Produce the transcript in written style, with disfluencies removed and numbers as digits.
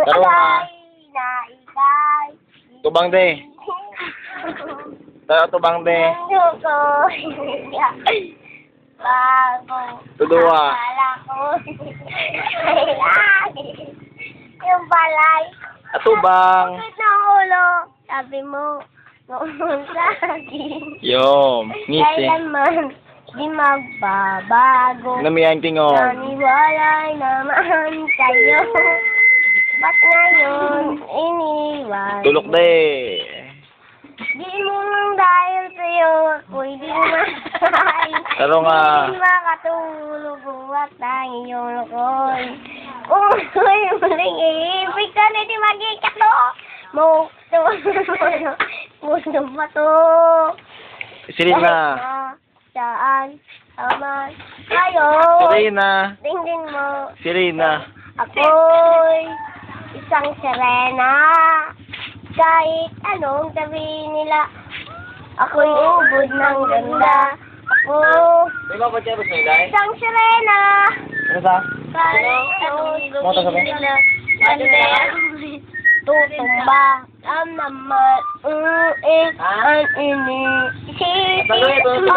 Taro nga. Na ikay. Tubang de. Tara tubang de. Ko. Bago. Tudua. Akala ko. Yung balay. Atubang. Bakit na ulo? Sabi mo, noon sa akin. Yom. Ngisi. Kailanman di magbabago. Namiyan tingon. Naniwalay naman kayo. Ba't ngayon iniwan? Tulok de. Di mo lang dahil sa'yo ako'y di matay. Taro nga. Di makatulog buwat ng iyong lukoy. Kung ako'y muling iibig ka na di magikato. Gusto ba to? Silid na. Saan naman kayo? Sirena. Tingin mo. Sirena. Ako'y isang sirena. Kahit anong sabihin nila, ako'y ubod ng ganda. Ako, Di ba ba siya gusto nila? isang sirena. Ano sa? Kahit anong Mga tasabi? sabihin nila, ganda. Tutumba. Naman, ang ini.